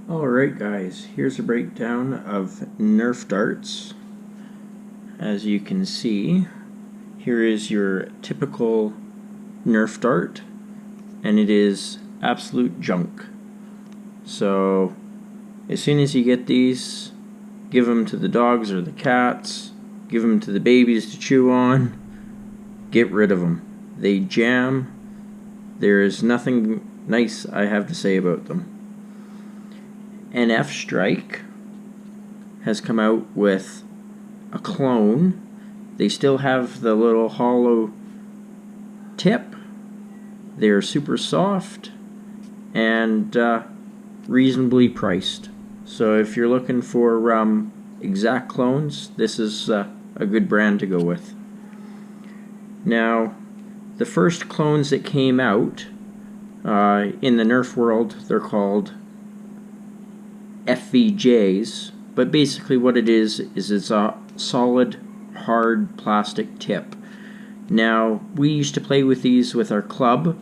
Alright guys, here's a breakdown of Nerf darts. As you can see, here is your typical Nerf dart, and it is absolute junk. So as soon as you get these, give them to the dogs or the cats, give them to the babies to chew on, get rid of them. They jam. There is nothing nice I have to say about them. NF Strike has come out with a clone. They still have the little hollow tip. They're super soft and reasonably priced. So if you're looking for exact clones, this is a good brand to go with. Now, the first clones that came out in the Nerf world, they're called FVJs, but basically what it is it's a solid hard plastic tip. Now, we used to play with these with our club,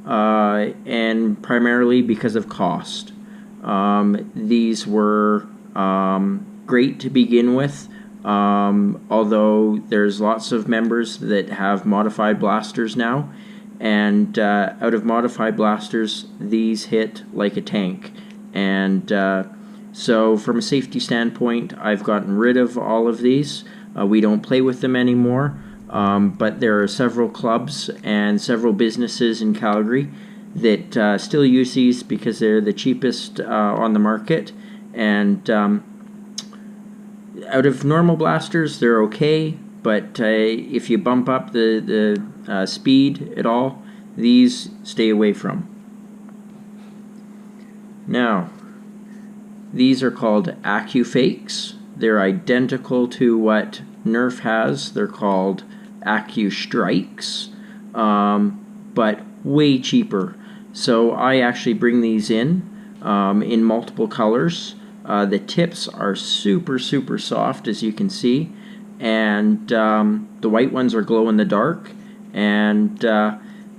and primarily because of cost. These were great to begin with, although there's lots of members that have modified blasters now, and out of modified blasters, these hit like a tank. And so from a safety standpoint, I've gotten rid of all of these. We don't play with them anymore, but there are several clubs and several businesses in Calgary that still use these because they're the cheapest on the market. And out of normal blasters, they're okay, but if you bump up the speed at all, these stay away from. Now, these are called AccuFakes. They're identical to what Nerf has. They're called AccuStrikes, but way cheaper. So I actually bring these in multiple colors. The tips are super soft, as you can see, and the white ones are glow in the dark, and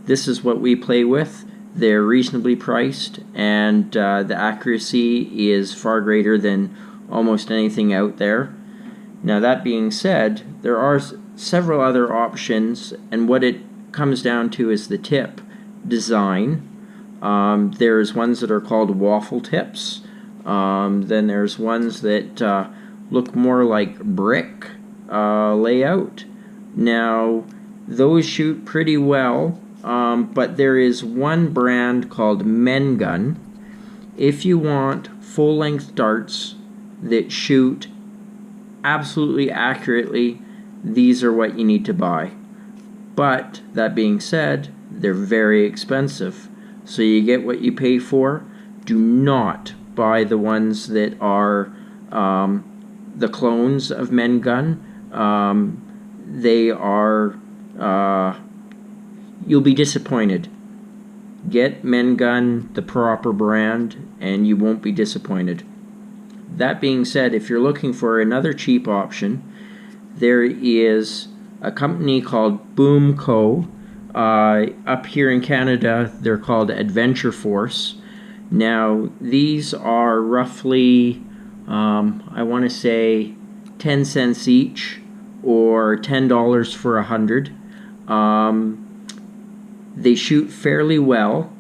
this is what we play with. They're reasonably priced, and the accuracy is far greater than almost anything out there. Now, that being said, there are several other options, and what it comes down to is the tip design. There's ones that are called waffle tips. Then there's ones that look more like brick layout. Now, those shoot pretty well. But there is one brand called Men Gun. If you want full-length darts that shoot absolutely accurately, these are what you need to buy. But that being said, they're very expensive. So you get what you pay for. Do not buy the ones that are the clones of Men Gun. They are you'll be disappointed. Get Men Gun, the proper brand, and you won't be disappointed. That being said, if you're looking for another cheap option, there is a company called Boom Co. Up here in Canada, they're called Adventure Force. Now, these are roughly, I want to say, 10 cents each, or $10 for 100. They shoot fairly well,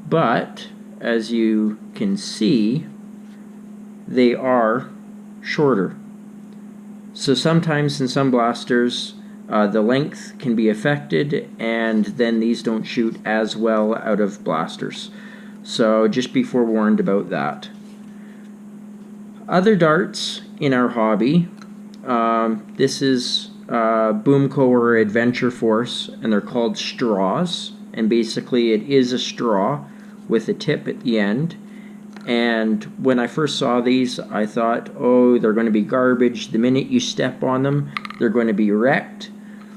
but as you can see, they are shorter. So sometimes in some blasters, the length can be affected, and then these don't shoot as well out of blasters. So just be forewarned about that. Other darts in our hobby, this is Boomco or Adventure Force, and they're called straws. And basically it is a straw with a tip at the end. And when I first saw these, I thought, oh, they're going to be garbage. The minute you step on them, they're going to be wrecked.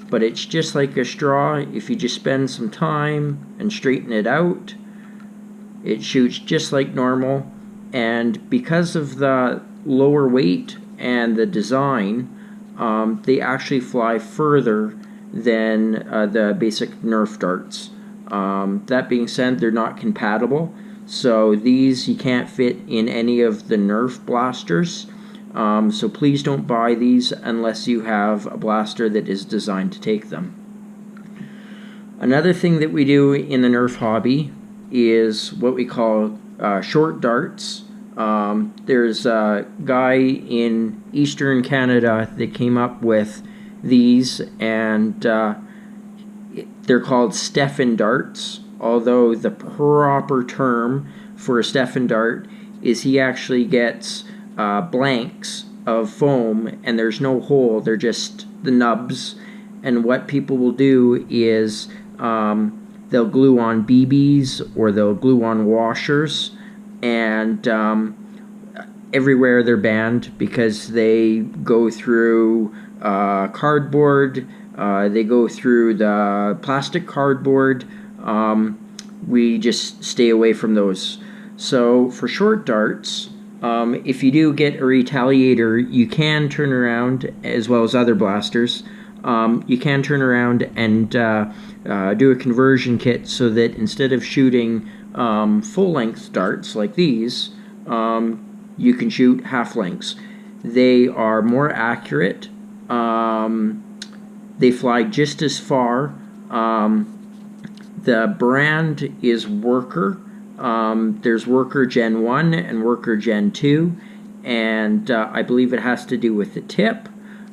But it's just like a straw. If you just spend some time and straighten it out, it shoots just like normal. And because of the lower weight and the design, they actually fly further than the basic Nerf darts. That being said, they're not compatible, So these you can't fit in any of the Nerf blasters. So please don't buy these unless you have a blaster that is designed to take them. Another thing that we do in the Nerf hobby is what we call short darts. There's a guy in Eastern Canada that came up with these, and they're called Stefan darts, although the proper term for a Stefan dart is he actually gets blanks of foam, and there's no hole, they're just the nubs. And what people will do is they'll glue on BBs or they'll glue on washers, and everywhere they're banned because they go through cardboard, they go through the plastic cardboard. We just stay away from those. So for short darts, if you do get a retaliator, you can turn around, as well as other blasters, you can turn around and do a conversion kit so that instead of shooting full-length darts like these, you can shoot half-lengths. They are more accurate. They fly just as far. The brand is Worker. There's Worker Gen 1 and Worker Gen 2, and I believe it has to do with the tip.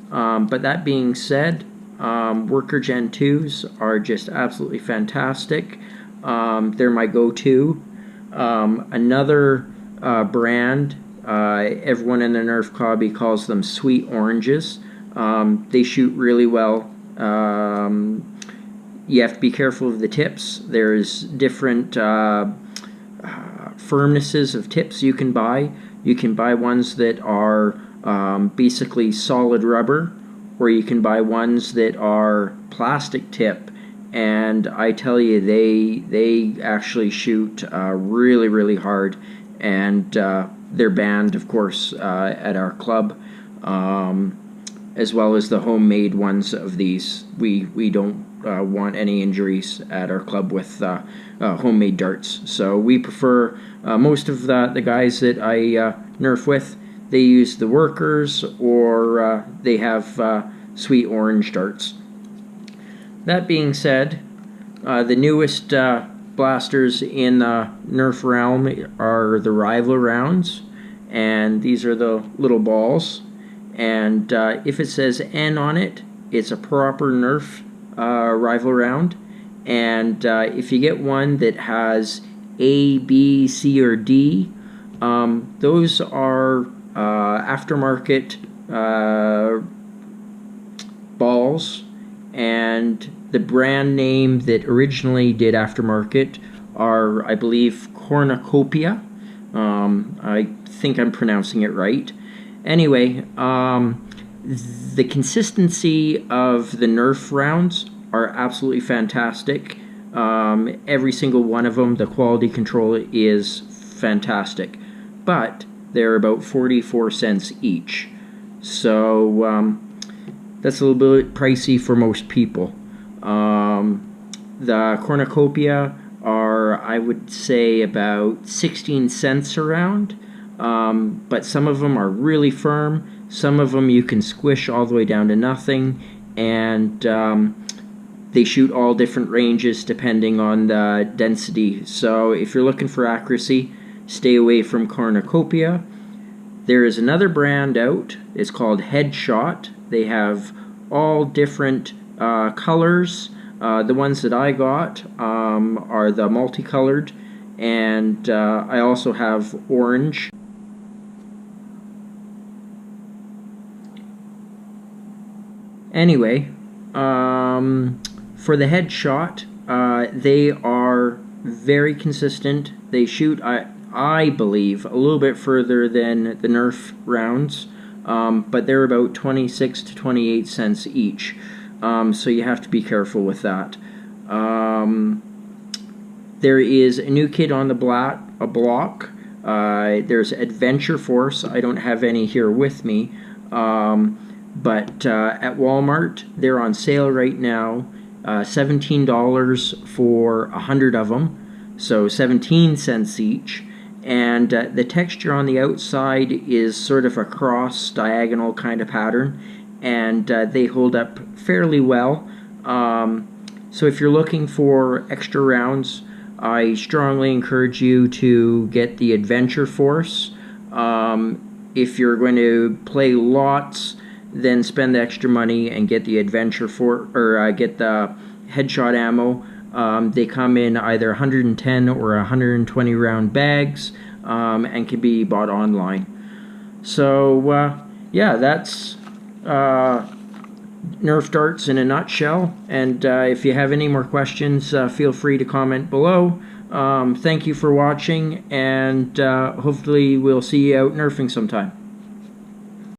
But that being said, Worker Gen 2s are just absolutely fantastic. They're my go-to. Another brand, everyone in the Nerf hobby calls them Sweet Oranges. They shoot really well. You have to be careful of the tips. There's different firmnesses of tips you can buy. You can buy ones that are basically solid rubber, or you can buy ones that are plastic tip, and I tell you, they actually shoot really, really hard, and they're banned, of course, at our club, as well as the homemade ones of these. We don't want any injuries at our club with homemade darts, so we prefer most of the guys that I Nerf with, they use the Workers, or they have Sweet Orange darts. That being said, the newest blasters in the Nerf realm are the rival rounds, and these are the little balls, and if it says N on it, it's a proper Nerf rival round, and if you get one that has A, B, C, or D, those are aftermarket balls, and the brand name that originally did aftermarket are, I believe, Cornucopia. I think I'm pronouncing it right. Anyway, the consistency of the Nerf rounds are absolutely fantastic. Every single one of them, the quality control is fantastic, but they're about 44 cents each, so that's a little bit pricey for most people. The Cornucopia are, I would say, about 16 cents around, but some of them are really firm, some of them you can squish all the way down to nothing, and they shoot all different ranges depending on the density. So if you're looking for accuracy, stay away from Cornucopia. There is another brand out. It's called Headshot. They have all different colors. The ones that I got are the multicolored, and I also have orange. Anyway, for the Headshot, they are very consistent. They shoot, I believe, a little bit further than the Nerf rounds, but they're about 26 to 28 cents each, so you have to be careful with that. There is a new kid on the block. There's Adventure Force. I don't have any here with me, but at Walmart they're on sale right now, $17 for 100 of them. so 17 cents each. And the texture on the outside is sort of a cross diagonal kind of pattern, and they hold up fairly well. So if you're looking for extra rounds, I strongly encourage you to get the Adventure Force. If you're going to play lots, then spend the extra money and get the Adventure Force, or get the headshot ammo. They come in either 110 or 120 round bags, and can be bought online. So yeah, that's Nerf darts in a nutshell. And if you have any more questions, feel free to comment below. Thank you for watching, and hopefully we'll see you out nerfing sometime.